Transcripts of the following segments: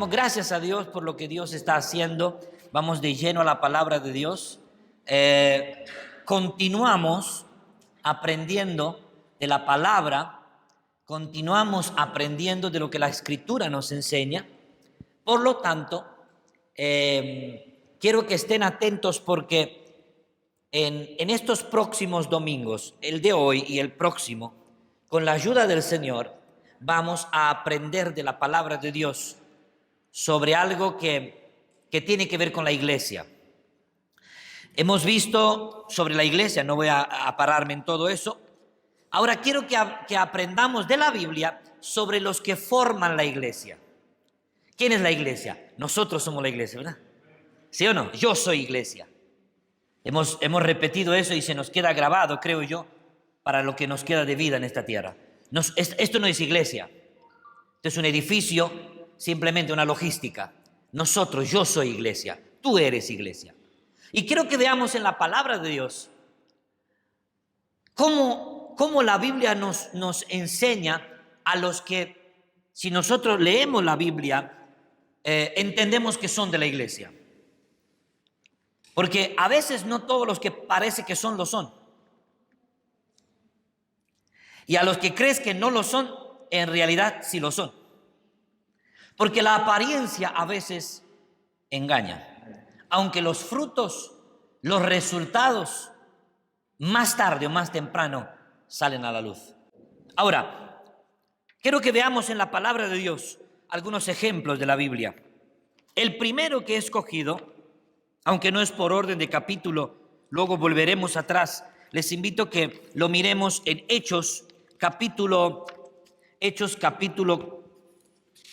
Damos gracias a Dios por lo que Dios está haciendo. Vamos de lleno a la palabra de Dios. Continuamos aprendiendo de la palabra, continuamos aprendiendo de lo que la Escritura nos enseña. Por lo tanto, quiero que estén atentos porque en estos próximos domingos, el de hoy y el próximo, con la ayuda del Señor, vamos a aprender de la palabra de Dios sobre algo que tiene que ver con la iglesia. Hemos visto sobre la iglesia, no voy a pararme en todo eso. Ahora quiero que aprendamos de la Biblia sobre los que forman la iglesia. ¿Quién es la iglesia? Nosotros somos la iglesia, ¿verdad? ¿Sí o no? Yo soy iglesia. Hemos repetido eso y se nos queda grabado, creo yo, para lo que nos queda de vida en esta tierra. Esto no es iglesia. Esto es un edificio, simplemente una logística. Nosotros, yo soy iglesia, tú eres iglesia. Y quiero que veamos en la palabra de Dios cómo la Biblia nos enseña a los que, si nosotros leemos la Biblia, entendemos que son de la iglesia. Porque a veces no todos los que parece que son, lo son. Y a los que crees que no lo son, en realidad sí lo son. Porque la apariencia a veces engaña. Aunque los frutos, los resultados, más tarde o más temprano salen a la luz. Ahora, quiero que veamos en la palabra de Dios algunos ejemplos de la Biblia. El primero que he escogido, aunque no es por orden de capítulo, luego volveremos atrás. Les invito que lo miremos en Hechos capítulo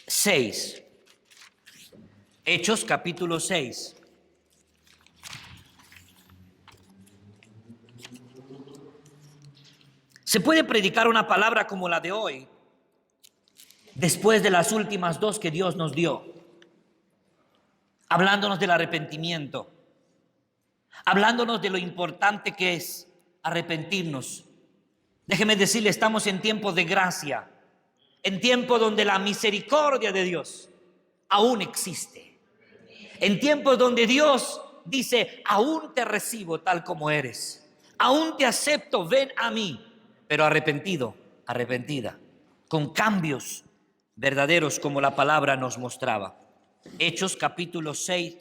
6. Hechos capítulo 6. Se puede predicar una palabra como la de hoy después de las últimas dos que Dios nos dio, hablándonos del arrepentimiento, hablándonos de lo importante que es arrepentirnos. Déjeme decirle, estamos en tiempos de gracia, en tiempos donde la misericordia de Dios aún existe, en tiempos donde Dios dice, aún te recibo tal como eres, aún te acepto, ven a mí, pero arrepentido, arrepentida, con cambios verdaderos como la palabra nos mostraba. Hechos capítulo 6,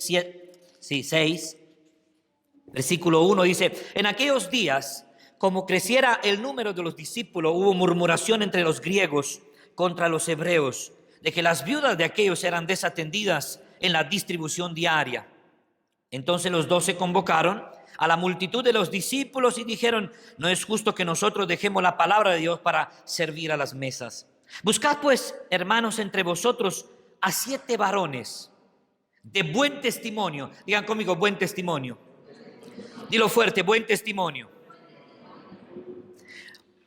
versículo 1 dice, en aquellos días, como creciera el número de los discípulos, hubo murmuración entre los griegos contra los hebreos, de que las viudas de aquellos eran desatendidas en la distribución diaria. Entonces los 12 convocaron a la multitud de los discípulos y dijeron, no es justo que nosotros dejemos la palabra de Dios para servir a las mesas. Buscad pues, hermanos, entre vosotros a 7 varones de buen testimonio. Digan conmigo, buen testimonio. Dilo fuerte, buen testimonio.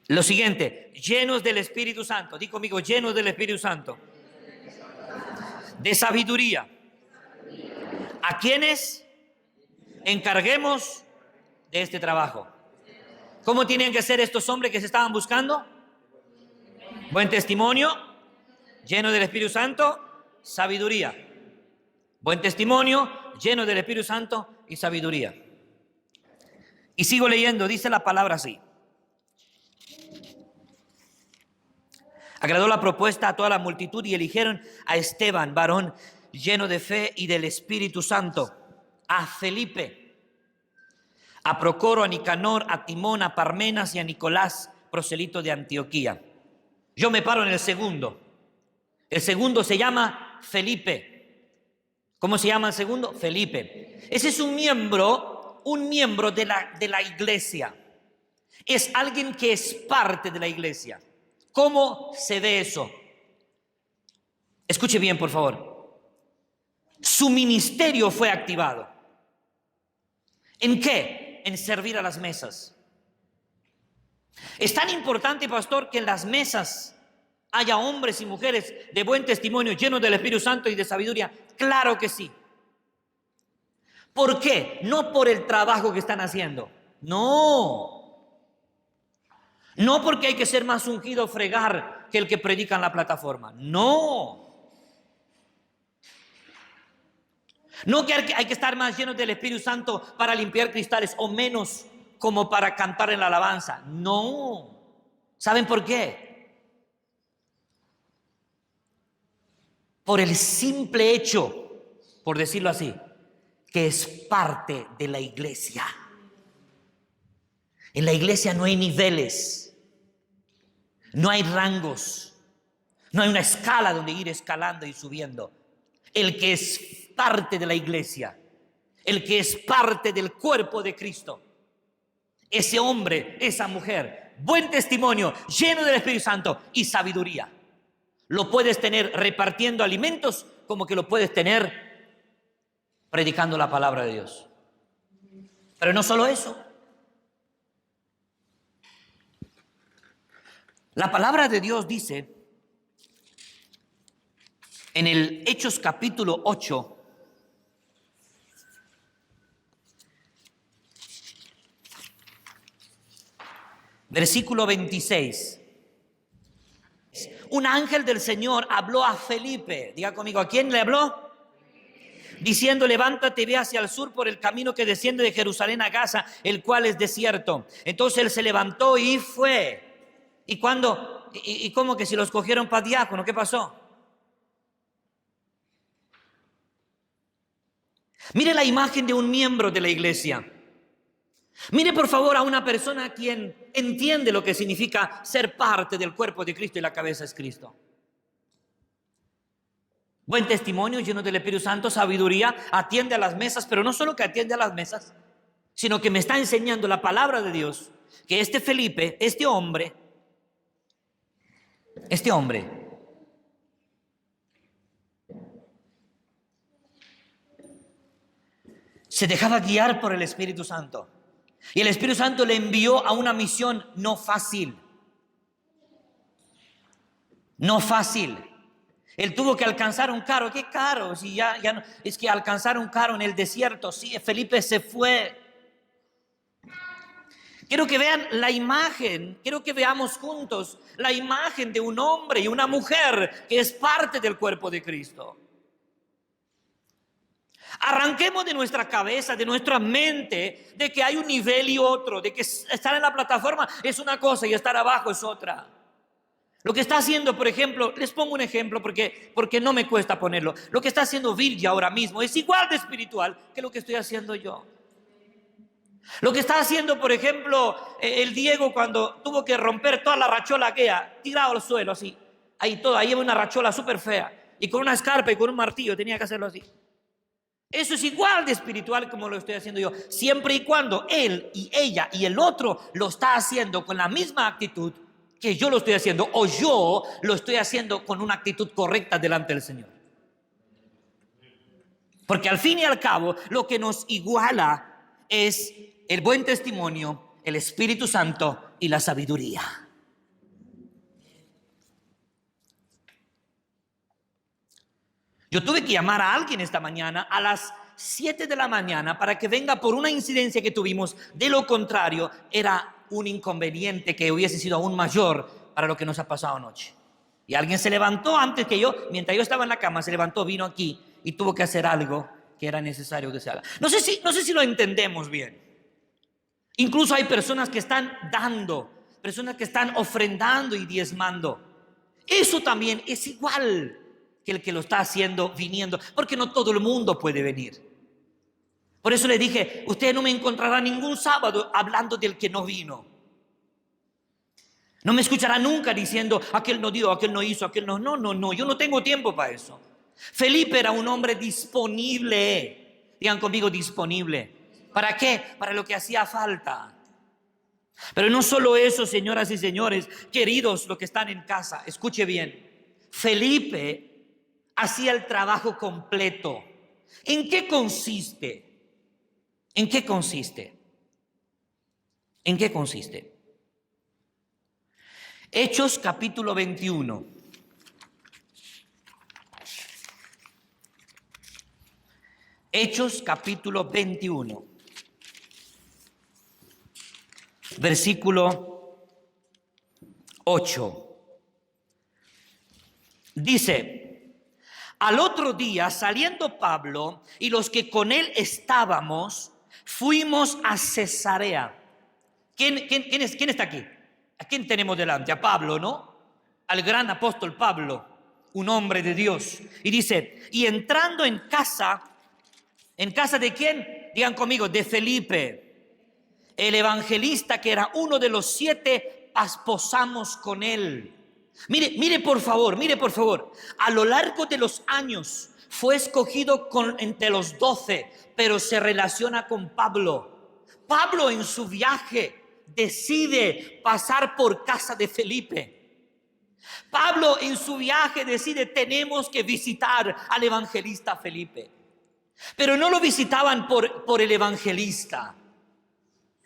Lo siguiente, llenos del Espíritu Santo. Di conmigo, llenos del Espíritu Santo. De sabiduría. ¿A quiénes encarguemos de este trabajo? ¿Cómo tienen que ser estos hombres que se estaban buscando? Buen testimonio, lleno del Espíritu Santo, sabiduría. Buen testimonio, lleno del Espíritu Santo y sabiduría. Y sigo leyendo, dice la palabra así. Agradó la propuesta a toda la multitud y eligieron a Esteban, varón lleno de fe y del Espíritu Santo, a Felipe, a Procoro, a Nicanor, a Timón, a Parmenas y a Nicolás, proselito de Antioquía. Yo me paro en el segundo. El segundo se llama Felipe. ¿Cómo se llama el segundo? Felipe. Ese es un miembro de la iglesia. Es alguien que es parte de la iglesia. ¿Cómo se ve eso? Escuche bien, por favor. Su ministerio fue activado. ¿En qué? En servir a las mesas. Es tan importante, pastor, que en las mesas haya hombres y mujeres de buen testimonio, llenos del Espíritu Santo y de sabiduría. Claro que sí. ¿Por qué? No por el trabajo que están haciendo. No. No porque hay que ser más ungido o fregar que el que predica en la plataforma. No. No que hay que estar más llenos del Espíritu Santo para limpiar cristales o menos como para cantar en la alabanza. No. ¿Saben por qué? Por el simple hecho, por decirlo así, que es parte de la iglesia. En la iglesia no hay niveles, no hay rangos, no hay una escala donde ir escalando y subiendo. El que es parte de la iglesia, el que es parte del cuerpo de Cristo, ese hombre, esa mujer, buen testimonio, lleno del Espíritu Santo y sabiduría, lo puedes tener repartiendo alimentos como que lo puedes tener predicando la palabra de Dios. Pero no solo eso. La palabra de Dios dice en el Hechos capítulo 8, versículo 26. Un ángel del Señor habló a Felipe. Diga conmigo, ¿a quién le habló? Diciendo, levántate, ve hacia el sur por el camino que desciende de Jerusalén a Gaza, el cual es desierto. Entonces él se levantó y fue. ¿Y cuándo? ¿Y cómo que si los cogieron para diácono? ¿Qué pasó? Mire la imagen de un miembro de la iglesia. Mire por favor a una persona quien entiende lo que significa ser parte del cuerpo de Cristo y la cabeza es Cristo. Buen testimonio, lleno del Espíritu Santo, sabiduría, atiende a las mesas, pero no solo que atiende a las mesas, sino que me está enseñando la palabra de Dios, que este Felipe, este hombre, se dejaba guiar por el Espíritu Santo. Y el Espíritu Santo le envió a una misión no fácil. No fácil. Él tuvo que alcanzar un carro. ¿Qué carro? Si ya no, es que alcanzar un carro en el desierto. Sí, Felipe se fue. Quiero que vean la imagen, quiero que veamos juntos la imagen de un hombre y una mujer que es parte del cuerpo de Cristo. Arranquemos de nuestra cabeza, de nuestra mente, de que hay un nivel y otro, de que estar en la plataforma es una cosa y estar abajo es otra. Lo que está haciendo, por ejemplo, les pongo un ejemplo porque no me cuesta ponerlo. Lo que está haciendo Virgia ahora mismo es igual de espiritual que lo que estoy haciendo yo. Lo que está haciendo, por ejemplo, el Diego cuando tuvo que romper toda la rachola que ha tirado al suelo así. Ahí lleva una rachola súper fea y con una escarpa y con un martillo tenía que hacerlo así. Eso es igual de espiritual como lo estoy haciendo yo, siempre y cuando él y ella y el otro lo está haciendo con la misma actitud que yo lo estoy haciendo, o yo lo estoy haciendo con una actitud correcta delante del Señor. Porque al fin y al cabo lo que nos iguala es el buen testimonio, el Espíritu Santo y la sabiduría. Yo tuve que llamar a alguien esta mañana a las 7 de la mañana para que venga por una incidencia que tuvimos. De lo contrario, era un inconveniente que hubiese sido aún mayor para lo que nos ha pasado anoche. Y alguien se levantó antes que yo, mientras yo estaba en la cama, se levantó, vino aquí y tuvo que hacer algo que era necesario que se haga. No sé si lo entendemos bien. Incluso hay personas que están dando, personas que están ofrendando y diezmando. Eso también es igual que el que lo está haciendo viniendo, porque no todo el mundo puede venir. Por eso le dije, usted no me encontrará ningún sábado hablando del que no vino. No me escuchará nunca diciendo, aquel no dio, aquel no hizo, aquel no. No, yo no tengo tiempo para eso. Felipe era un hombre disponible. Digan conmigo, disponible. ¿Para qué? Para lo que hacía falta. Pero no solo eso, señoras y señores, queridos, los que están en casa, escuche bien. Felipe hacía el trabajo completo. ¿En qué consiste? ¿En qué consiste? ¿En qué consiste? Hechos capítulo 21. Hechos capítulo 21. Versículo 8. Dice: Al otro día, saliendo Pablo y los que con él estábamos, fuimos a Cesarea. ¿Quién está aquí? ¿A quién tenemos delante? A Pablo, ¿no? Al gran apóstol Pablo, un hombre de Dios. Y dice, y entrando ¿en casa de quién? Digan conmigo, de Felipe, el evangelista, que era uno de los 7, posamos con él. Mire por favor, a lo largo de los años fue escogido entre los 12, pero se relaciona con Pablo. Pablo en su viaje decide pasar por casa de Felipe. Pablo en su viaje decide, tenemos que visitar al evangelista Felipe. Pero no lo visitaban por el evangelista.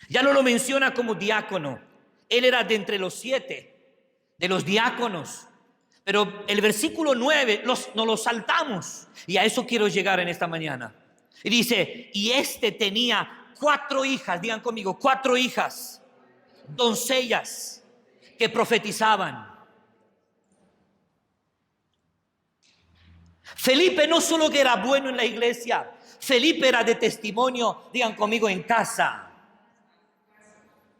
Ya no lo menciona como diácono. Él era de entre los 7, de los diáconos. Pero el versículo 9 nos lo saltamos. Y a eso quiero llegar en esta mañana. Y dice, y tenía 4 hijas, digan conmigo, 4 hijas, doncellas, que profetizaban. Felipe no solo que era bueno en la iglesia, Felipe era de testimonio, digan conmigo, en casa.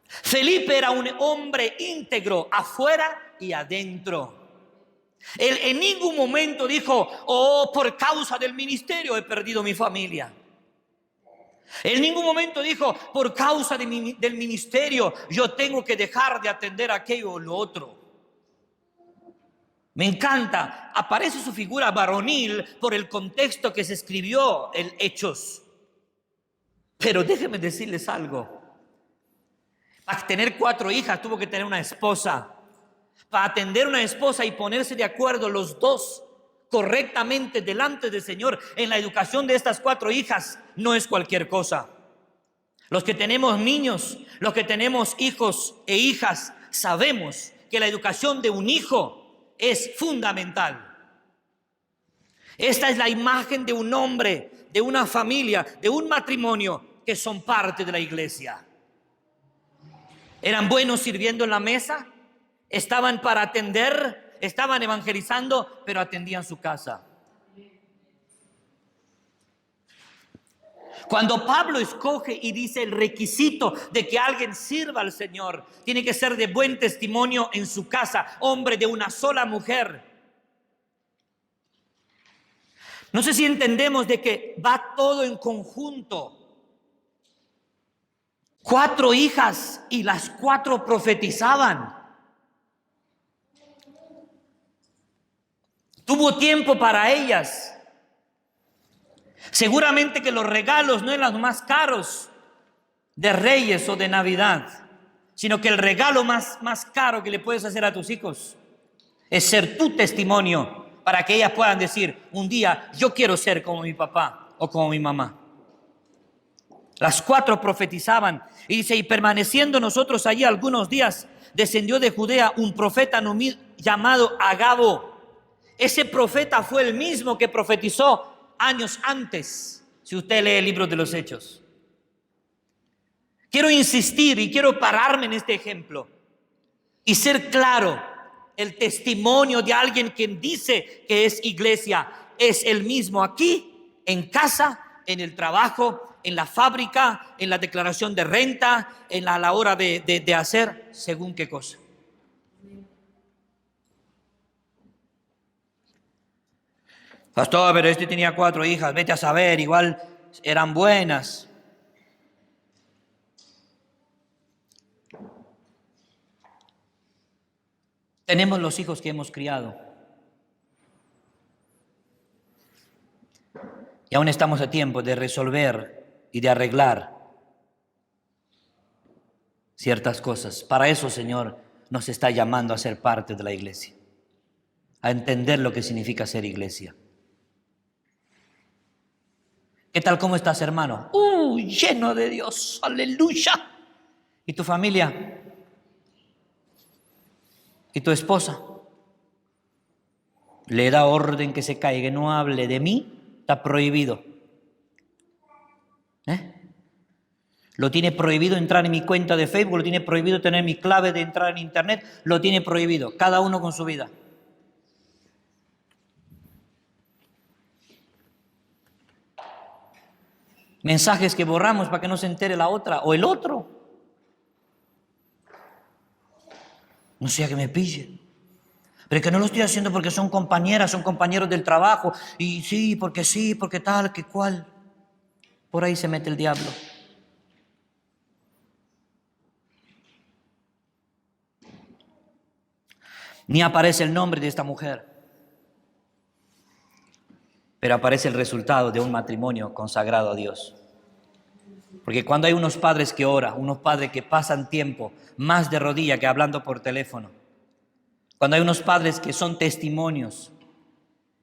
Felipe era un hombre íntegro afuera y adentro. Él en ningún momento dijo, por causa del ministerio he perdido mi familia. En ningún momento dijo, por causa del ministerio yo tengo que dejar de atender aquello o lo otro. Me encanta, aparece su figura varonil por el contexto que se escribió en Hechos. Pero déjenme decirles algo. Para tener 4 hijas tuvo que tener una esposa. Para atender una esposa y ponerse de acuerdo los 2 correctamente delante del Señor en la educación de estas 4 hijas no es cualquier cosa. Los que tenemos niños, los que tenemos hijos e hijas, sabemos que la educación de un hijo es fundamental. Esta es la imagen de un hombre, de una familia, de un matrimonio que son parte de la iglesia. Eran buenos sirviendo en la mesa, estaban para atender, estaban evangelizando, pero atendían su casa. Cuando Pablo escoge y dice el requisito de que alguien sirva al Señor, tiene que ser de buen testimonio en su casa, hombre de una sola mujer. No sé si entendemos de que va todo en conjunto. 4 hijas y las 4 profetizaban. Tuvo tiempo para ellas. Seguramente que los regalos no eran los más caros de Reyes o de Navidad, sino que el regalo más caro que le puedes hacer a tus hijos es ser tu testimonio para que ellas puedan decir un día, yo quiero ser como mi papá o como mi mamá. Las 4 profetizaban y dice, y permaneciendo nosotros allí algunos días, descendió de Judea un profeta llamado Agabo. Ese profeta fue el mismo que profetizó años antes, si usted lee el libro de los Hechos. Quiero insistir y quiero pararme en este ejemplo y ser claro. El testimonio de alguien que dice que es iglesia es el mismo aquí, en casa, en el trabajo, en la fábrica, en la declaración de renta, a la hora de hacer según qué cosa. Pastor, pero tenía 4 hijas, vete a saber, igual eran buenas. Tenemos los hijos que hemos criado. Y aún estamos a tiempo de resolver y de arreglar ciertas cosas. Para eso, Señor, nos está llamando a ser parte de la iglesia, a entender lo que significa ser iglesia. ¿Qué tal? ¿Cómo estás, hermano? Lleno de Dios, aleluya. ¿Y tu familia? ¿Y tu esposa? Le da orden que se caiga, no hable de mí, está prohibido. Lo tiene prohibido entrar en mi cuenta de Facebook, lo tiene prohibido tener mi clave de entrar en internet, lo tiene prohibido, cada uno con su vida. Mensajes que borramos para que no se entere la otra o el otro. No sea que me pille. Pero es que no lo estoy haciendo porque son compañeras, son compañeros del trabajo. Y sí, porque tal, que cual. Por ahí se mete el diablo. Ni aparece el nombre de esta mujer. Pero aparece el resultado de un matrimonio consagrado a Dios. Porque cuando hay unos padres que oran, unos padres que pasan tiempo más de rodilla que hablando por teléfono, cuando hay unos padres que son testimonios,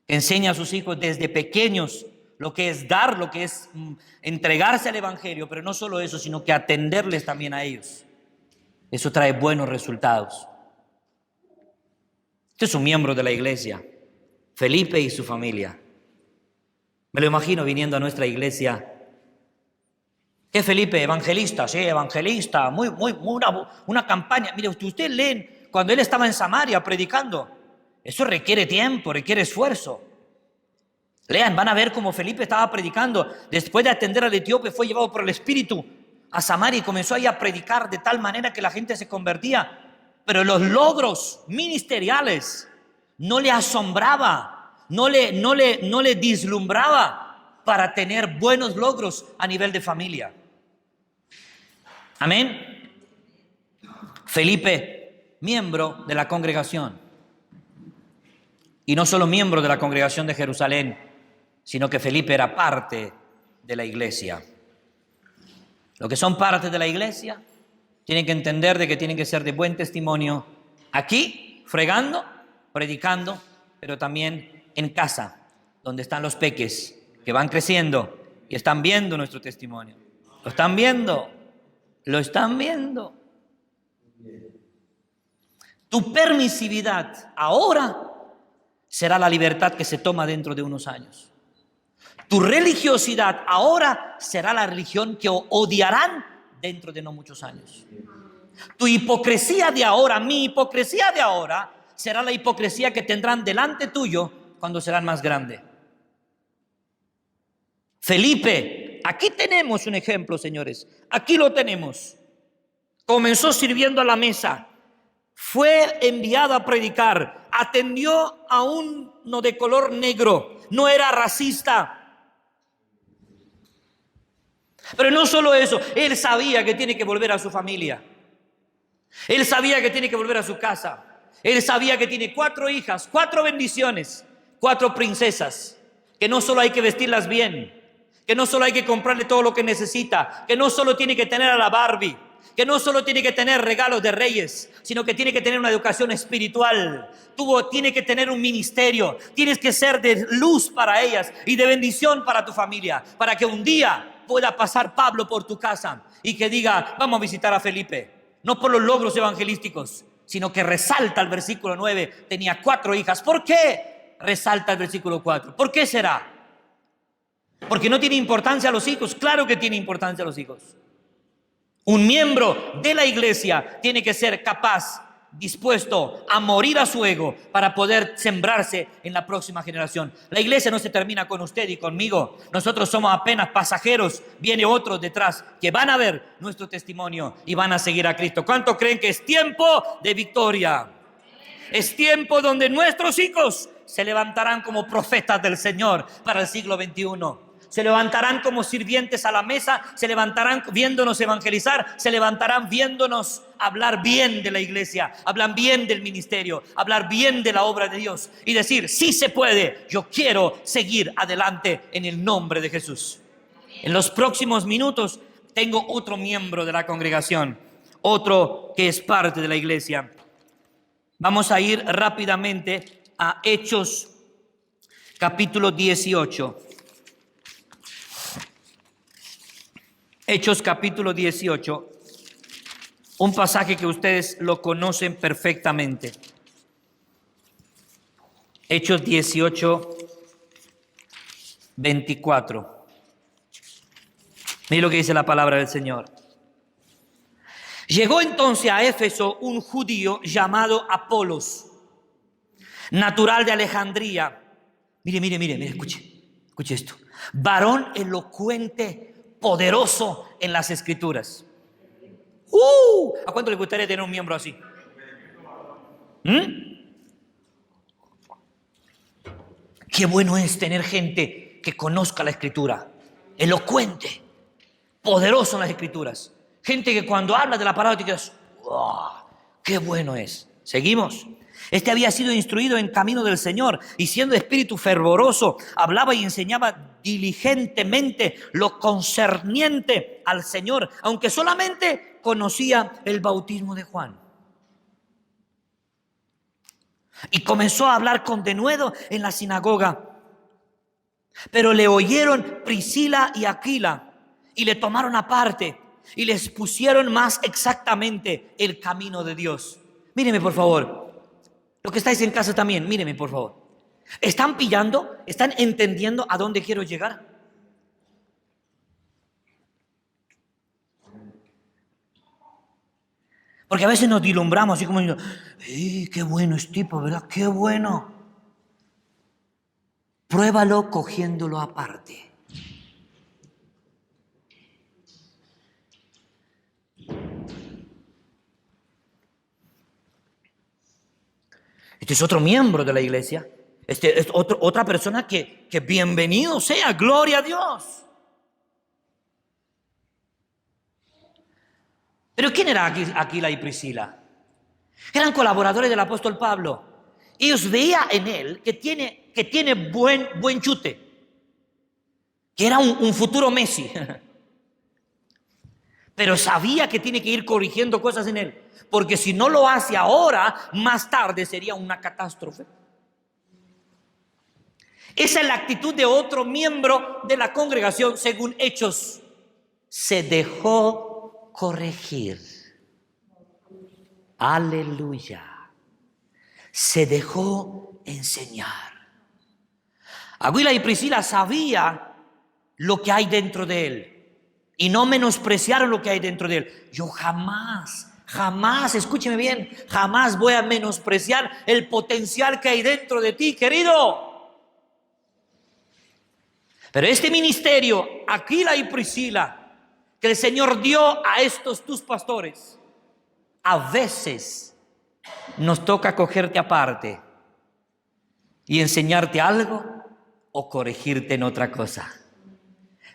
que enseñan a sus hijos desde pequeños lo que es dar, lo que es entregarse al Evangelio, pero no solo eso, sino que atenderles también a ellos. Eso trae buenos resultados. Este es un miembro de la iglesia, Felipe y su familia. Me lo imagino viniendo a nuestra iglesia. ¿Qué Felipe? Evangelista, sí, evangelista, una campaña. Mire, ustedes leen cuando él estaba en Samaria predicando. Eso requiere tiempo, requiere esfuerzo. Lean, van a ver cómo Felipe estaba predicando. Después de atender al etíope, fue llevado por el Espíritu a Samaria y comenzó ahí a predicar de tal manera que la gente se convertía. Pero los logros ministeriales no le asombraba, no le deslumbraba para tener buenos logros a nivel de familia. Amén. Felipe, miembro de la congregación. Y no solo miembro de la congregación de Jerusalén, sino que Felipe era parte de la iglesia. Los que son parte de la iglesia tienen que entender de que tienen que ser de buen testimonio aquí, fregando, predicando, pero también en casa, donde están los peques que van creciendo y están viendo nuestro testimonio. Lo están viendo. Tu permisividad ahora será la libertad que se toma dentro de unos años. Tu religiosidad ahora será la religión que odiarán dentro de no muchos años. Tu hipocresía de ahora, mi hipocresía de ahora, será la hipocresía que tendrán delante tuyo cuando serán más grandes. Felipe, aquí tenemos un ejemplo, señores. Aquí lo tenemos. Comenzó sirviendo a la mesa. Fue enviado a predicar. Atendió a uno de color negro. No era racista. Pero no solo eso, él sabía que tiene que volver a su familia. Él sabía que tiene que volver a su casa. Él sabía que tiene 4 hijas, 4 bendiciones, 4 princesas, que no solo hay que vestirlas bien, que no solo hay que comprarle todo lo que necesita, que no solo tiene que tener a la Barbie, que no solo tiene que tener regalos de reyes, sino que tiene que tener una educación espiritual. Tiene que tener un ministerio. Tienes que ser de luz para ellas y de bendición para tu familia, para que un día pueda pasar Pablo por tu casa y que diga, vamos a visitar a Felipe. No por los logros evangelísticos, sino que resalta el versículo 9, tenía 4 hijas. ¿Por qué resalta el versículo 4? ¿Por qué será? ¿Porque no tiene importancia a los hijos? Claro que tiene importancia a los hijos. Un miembro de la iglesia tiene que ser capaz, dispuesto a morir a su ego para poder sembrarse en la próxima generación. La iglesia no se termina con usted y conmigo. Nosotros somos apenas pasajeros. Viene otros detrás que van a ver nuestro testimonio y van a seguir a Cristo. ¿Cuánto creen que es tiempo de victoria? Es tiempo donde nuestros hijos se levantarán como profetas del Señor para el siglo XXI. Se levantarán como sirvientes a la mesa, se levantarán viéndonos evangelizar, se levantarán viéndonos hablar bien de la iglesia, hablar bien del ministerio, hablar bien de la obra de Dios y decir, sí se puede, yo quiero seguir adelante en el nombre de Jesús. En los próximos minutos tengo otro miembro de la congregación, otro que es parte de la iglesia. Vamos a ir rápidamente a Hechos capítulo 18. Hechos capítulo 18, un pasaje que ustedes lo conocen perfectamente. Hechos 18, 24. Mire lo que dice la palabra del Señor. Llegó entonces a Éfeso un judío llamado Apolos, natural de Alejandría. Mire, escuche esto. Varón elocuente poderoso en las Escrituras. ¿A cuánto le gustaría tener un miembro así? Qué bueno es tener gente que conozca la Escritura, elocuente, poderoso en las Escrituras. Gente que cuando habla de la palabra te quedas, ¡wow! ¡Qué bueno es! ¿Seguimos? Este había sido instruido en camino del Señor y siendo de espíritu fervoroso, hablaba y enseñaba diligentemente lo concerniente al Señor, aunque solamente conocía el bautismo de Juan. Y comenzó a hablar con denuedo en la sinagoga. Pero le oyeron Priscila y Aquila y le tomaron aparte y les pusieron más exactamente el camino de Dios. Míreme por favor, los que estáis en casa también, míreme por favor. ¿Están pillando? ¿Están entendiendo a dónde quiero llegar? Porque a veces nos dilumbramos así como diciendo, qué bueno es tipo, ¿verdad? Qué bueno. Pruébalo cogiéndolo aparte. Este es otro miembro de la iglesia. Este es otra persona que bienvenido sea, gloria a Dios. Pero ¿quién era Aquila y Priscila? Eran colaboradores del apóstol Pablo. Ellos veían en él que tiene buen chute, que era un futuro Messi. Pero sabía que tiene que ir corrigiendo cosas en él, porque si no lo hace ahora, más tarde sería una catástrofe. Esa es la actitud de otro miembro de la congregación, según Hechos. Se dejó corregir. Aleluya. Se dejó enseñar. Aquila y Priscila sabía lo que hay dentro de él y no menospreciaron lo que hay dentro de él. Yo jamás, escúcheme bien, jamás voy a menospreciar el potencial que hay dentro de ti, querido. Pero este ministerio, Aquila y Priscila, que el Señor dio a estos tus pastores, a veces nos toca cogerte aparte y enseñarte algo o corregirte en otra cosa.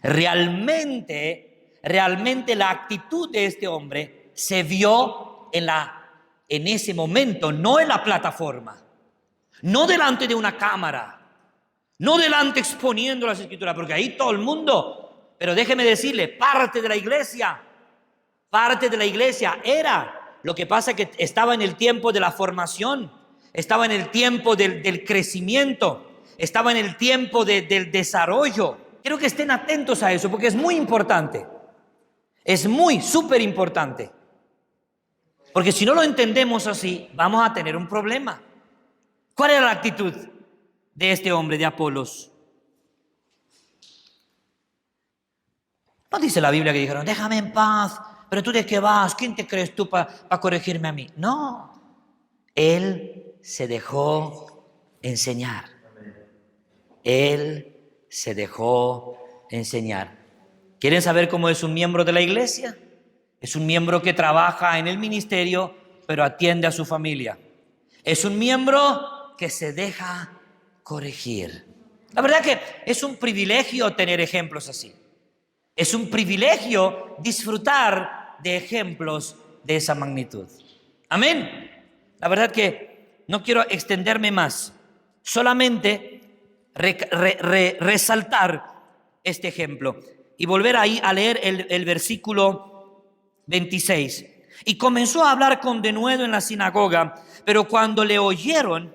Realmente la actitud de este hombre se vio en ese momento, no en la plataforma, no delante de una cámara, no delante exponiendo las Escrituras, porque ahí todo el mundo, pero déjeme decirle, parte de la iglesia era. Lo que pasa es que estaba en el tiempo de la formación, estaba en el tiempo del crecimiento, estaba en el tiempo del desarrollo. Quiero que estén atentos a eso porque es muy importante. Es súper importante. Porque si no lo entendemos así, vamos a tener un problema. ¿Cuál era la actitud de este hombre, de Apolos? No dice la Biblia que dijeron, déjame en paz, pero tú de qué vas, ¿quién te crees tú para corregirme a mí? No, él se dejó enseñar. Él se dejó enseñar. ¿Quieren saber cómo es un miembro de la iglesia? Es un miembro que trabaja en el ministerio, pero atiende a su familia. Es un miembro que se deja corregir. La verdad que es un privilegio tener ejemplos así. Es un privilegio disfrutar de ejemplos de esa magnitud. Amén. La verdad que no quiero extenderme más, solamente resaltar este ejemplo y volver ahí a leer el versículo 26. Y comenzó a hablar con denuedo en la sinagoga, pero cuando le oyeron,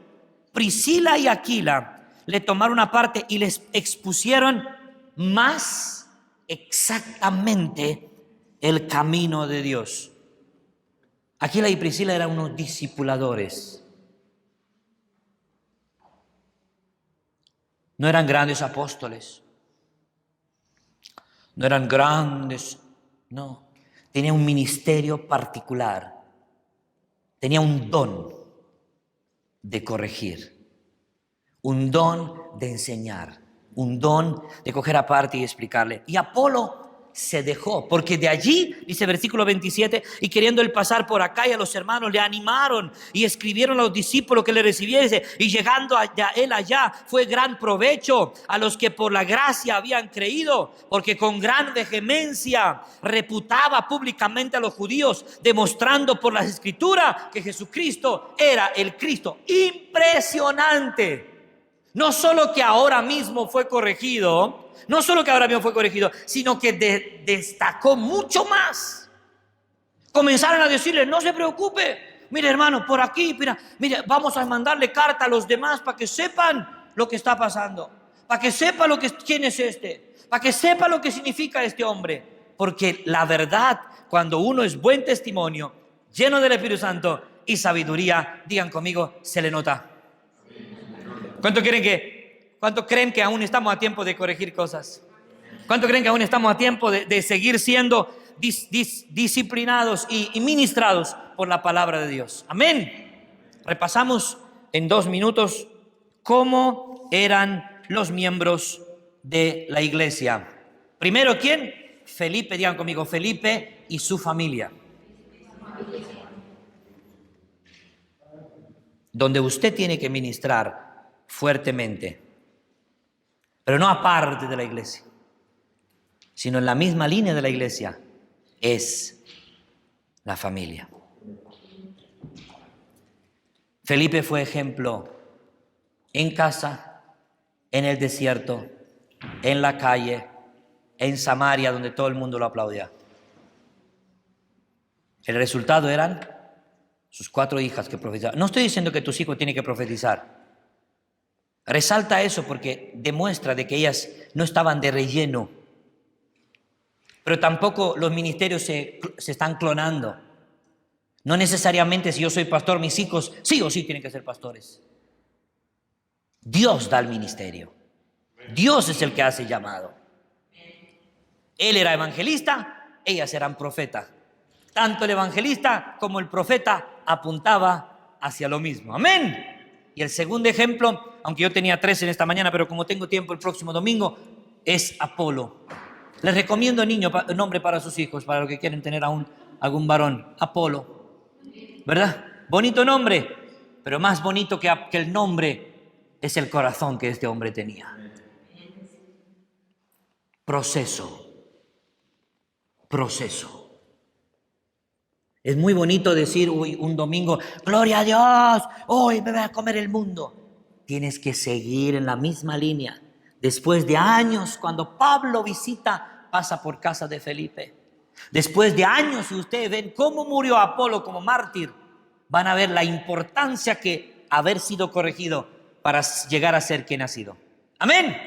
Priscila y Aquila le tomaron aparte y les expusieron más exactamente el camino de Dios. Aquila y Priscila eran unos discipuladores. No eran grandes apóstoles. No eran grandes, no. Tenía un ministerio particular. Tenía un don de corregir. Un don de enseñar. Un don de coger aparte y explicarle. Y Apolo se dejó, porque de allí, dice versículo 27, y queriendo él pasar por acá, y a los hermanos le animaron y escribieron a los discípulos que le recibiese, y llegando él allá fue gran provecho a los que por la gracia habían creído, porque con gran vehemencia reputaba públicamente a los judíos, demostrando por las escrituras que Jesucristo era el Cristo. Impresionante. No solo que ahora mismo fue corregido, sino que destacó mucho más. Comenzaron a decirle: no se preocupe, mire hermano, por aquí, mira, vamos a mandarle carta a los demás para que sepan lo que está pasando, para que sepa quién es para que sepa lo que significa este hombre. Porque la verdad, cuando uno es buen testimonio, lleno del Espíritu Santo y sabiduría, digan conmigo, se le nota. ¿Cuánto creen que aún estamos a tiempo de corregir cosas? ¿Cuánto creen que aún estamos a tiempo de seguir siendo disciplinados y ministrados por la palabra de Dios? Amén. Repasamos en 2 minutos cómo eran los miembros de la iglesia. Primero, ¿quién? Felipe, digan conmigo, Felipe y su familia. Donde usted tiene que ministrar fuertemente, pero no aparte de la iglesia, sino en la misma línea de la iglesia, es la familia. Felipe fue ejemplo en casa, en el desierto, en la calle, en Samaria, donde todo el mundo lo aplaudía. El resultado eran sus 4 hijas que profetizaban. No estoy diciendo que tus hijos tienen que profetizar. Resalta eso porque demuestra de que ellas no estaban de relleno. Pero tampoco los ministerios se están clonando. No necesariamente si yo soy pastor, mis hijos sí o sí tienen que ser pastores. Dios da el ministerio. Dios es el que hace llamado. Él era evangelista, ellas eran profetas. Tanto el evangelista como el profeta apuntaba hacia lo mismo. Amén. Y el segundo ejemplo, aunque yo tenía 3 en esta mañana, pero como tengo tiempo el próximo domingo, es Apolo. Les recomiendo nombre para sus hijos, para los que quieren tener algún varón. Apolo, ¿verdad? Bonito nombre, pero más bonito que el nombre es el corazón que este hombre tenía. Proceso. Es muy bonito decir un domingo, gloria a Dios, hoy me voy a comer el mundo. Tienes que seguir en la misma línea. Después de años, cuando Pablo pasa por casa de Felipe. Después de años, si ustedes ven cómo murió Apolo como mártir, van a ver la importancia que haber sido corregido para llegar a ser quien ha sido. Amén.